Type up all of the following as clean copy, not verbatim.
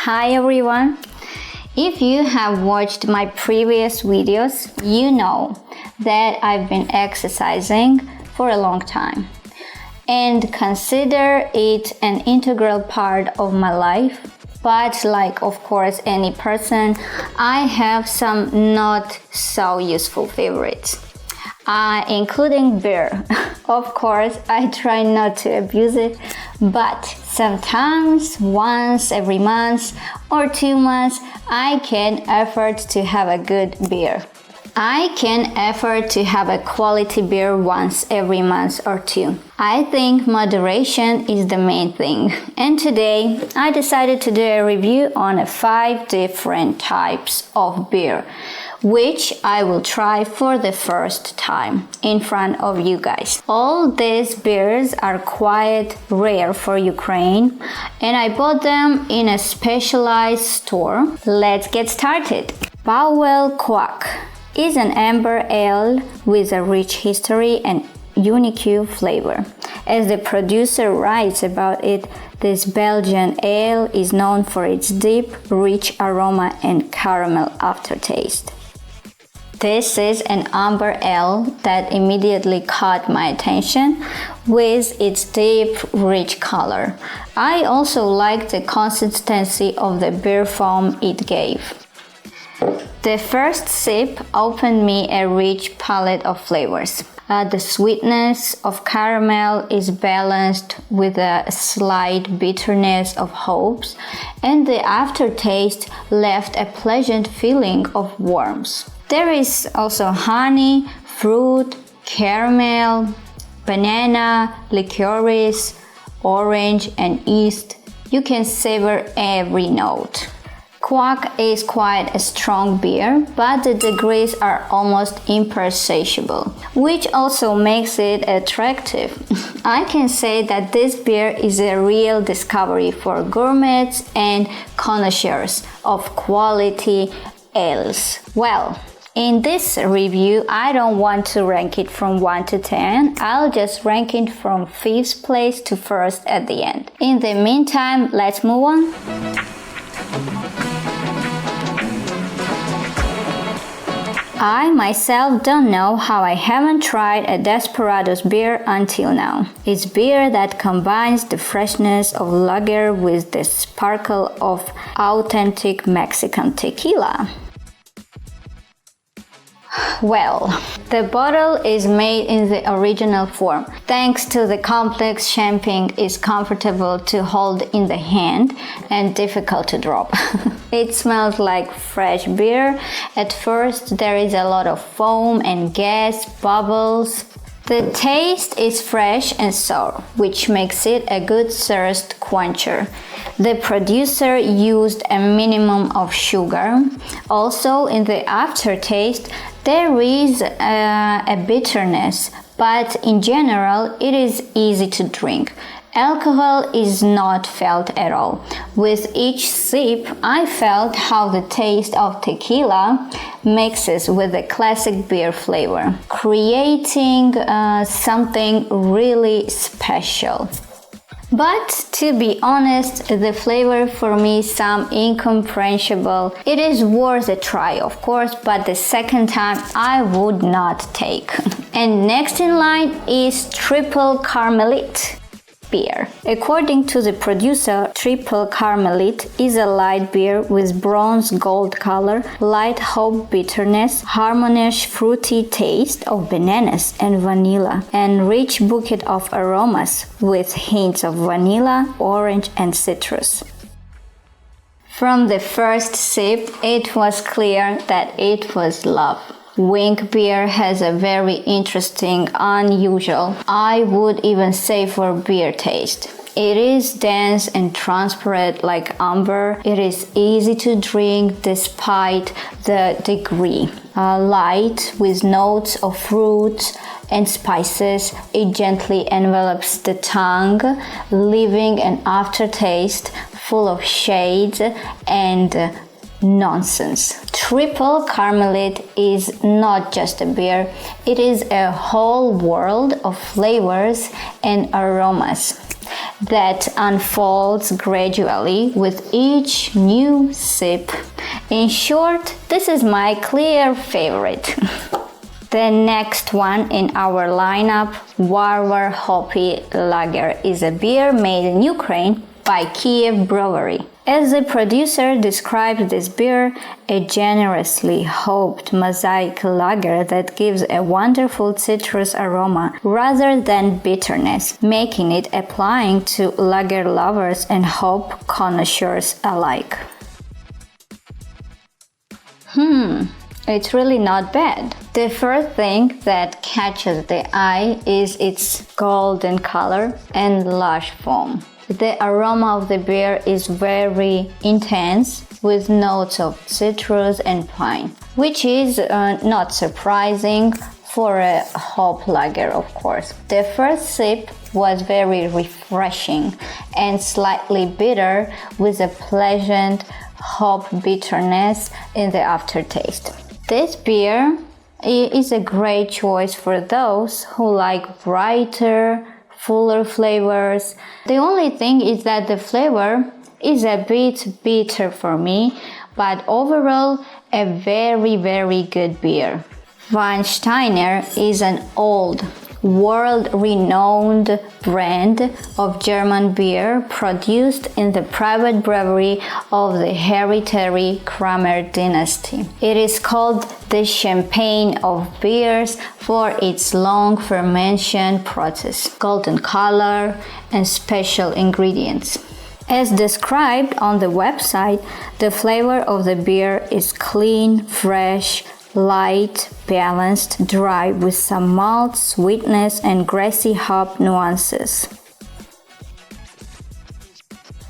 Hi everyone! If you have watched my previous videos, you know that I've been exercising for a long time and consider it an integral part of my life. But like of course any person, I have some not so useful favorites, including beer. Of course, I try not to abuse it, but sometimes once every month or 2 months, I can afford to have a good beer. I can afford to have a quality beer once every month or 2. I think moderation is the main thing. And today, I decided to do a review on 5 different types of beer, which I will try for the first time in front of you guys. All these beers are quite rare for Ukraine, and I bought them in a specialized store. Let's get started. Powell Quack is an amber ale with a rich history and unique flavor. As the producer writes about it, this Belgian ale is known for its deep, rich aroma and caramel aftertaste. This is an amber ale that immediately caught my attention with its deep, rich color. I also liked the consistency of the beer foam it gave. The first sip opened me a rich palette of flavors. The sweetness of caramel is balanced with a slight bitterness of hops, and the aftertaste left a pleasant feeling of warmth. There is also honey, fruit, caramel, banana, licorice, orange, and yeast. You can savor every note. Quack is quite a strong beer, but the degrees are almost imperceptible, which also makes it attractive. I can say that this beer is a real discovery for gourmets and connoisseurs of quality ales. Well, in this review, I don't want to rank it from 1 to 10. I'll just rank it from 5th place to 1st at the end. In the meantime, let's move on. I myself don't know how I haven't tried a Desperados beer until now. It's beer that combines the freshness of lager with the sparkle of authentic Mexican tequila. Well, the bottle is made in the original form. Thanks to the complex shaping, it's comfortable to hold in the hand and difficult to drop. It smells like fresh beer. At first, there is a lot of foam and gas bubbles. The taste is fresh and sour, which makes it a good thirst quencher. The producer used a minimum of sugar. Also, in the aftertaste, there is a bitterness, but in general, it is easy to drink. Alcohol is not felt at all. With each sip, I felt how the taste of tequila mixes with the classic beer flavor, creating something really special. But to be honest, the flavor for me is some incomprehensible. It is worth a try, of course, but the second time I would not take. And next in line is Triple Carmelite beer. According to the producer, Triple Carmelite is a light beer with bronze gold color, light hop bitterness, harmonious fruity taste of bananas and vanilla, and rich bouquet of aromas with hints of vanilla, orange, and citrus. From the first sip, it was clear that it was love. Wink beer has a very interesting, unusual, I would even say for beer taste. It is dense and transparent like amber. It is easy to drink despite the degree. Light with notes of fruits and spices, it gently envelops the tongue, leaving an aftertaste full of shades and nonsense. Triple Carmelite is not just a beer, it is a whole world of flavors and aromas. that unfolds gradually with each new sip. In short, this is my clear favorite. The next one in our lineup, Varvar Hoppy Lager, is a beer made in Ukraine by Kiev Brewery. As the producer described this beer, a generously hopped mosaic lager that gives a wonderful citrus aroma rather than bitterness, making it appealing to lager lovers and hop connoisseurs alike. It's really not bad. The first thing that catches the eye is its golden color and lush foam. The aroma of the beer is very intense with notes of citrus and pine, which is not surprising for a hop lager, of course. The first sip was very refreshing and slightly bitter with a pleasant hop bitterness in the aftertaste. This beer is a great choice for those who like brighter, fuller flavors. The only thing is that the flavor is a bit bitter for me, but overall a very good beer. Weinsteiner is an old, world-renowned brand of German beer produced in the private brewery of the hereditary Kramer dynasty. It is called the champagne of beers for its long fermentation process, golden color, and special ingredients. As described on the website, the flavor of the beer is clean, fresh, light, balanced, dry with some malt, sweetness, and grassy hop nuances.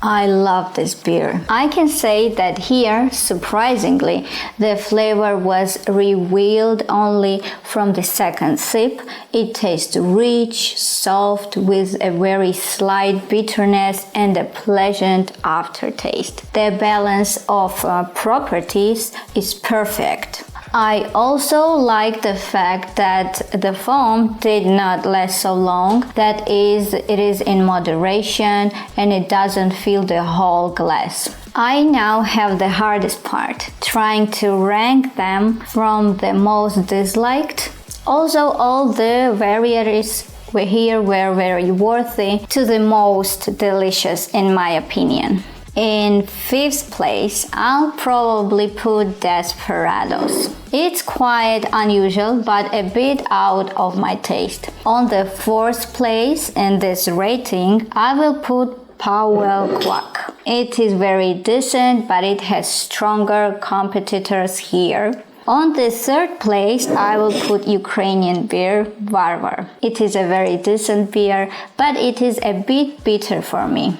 I love this beer. I can say that here, surprisingly, the flavor was revealed only from the second sip. It tastes rich, soft, with a very slight bitterness and a pleasant aftertaste. The balance of properties is perfect. I also like the fact that the foam did not last so long. That is, it is in moderation and it doesn't fill the whole glass. I now have the hardest part, trying to rank them from the most disliked. Also, all the varieties here were very worthy to the most delicious in my opinion. In fifth place, I'll probably put Desperados. It's quite unusual, but a bit out of my taste. On the fourth place in this rating, I will put Powell Quack. It is very decent, but it has stronger competitors here. On the third place, I will put Ukrainian beer, Varvar. It is a very decent beer, but it is a bit bitter for me.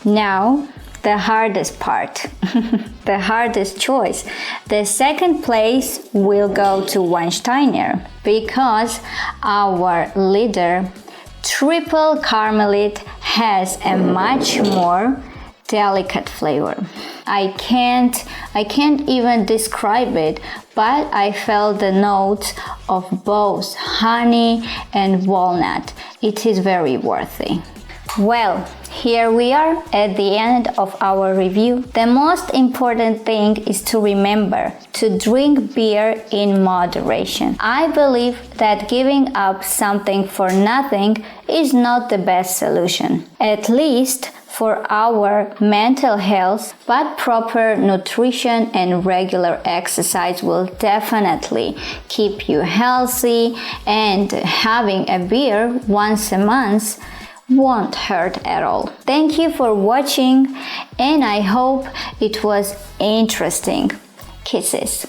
Now, the hardest part, the hardest choice. The second place will go to Weinsteiner because our leader, Triple Karmelit, has a much more delicate flavor. I can't even describe it, but I felt the notes of both honey and walnut. It is very worthy. Well, here we are at the end of our review. The most important thing is to remember to drink beer in moderation. I believe that giving up something for nothing is not the best solution, at least for our mental health, but proper nutrition and regular exercise will definitely keep you healthy, and having a beer once a month won't hurt at all. Thank you for watching, and I hope it was interesting. Kisses.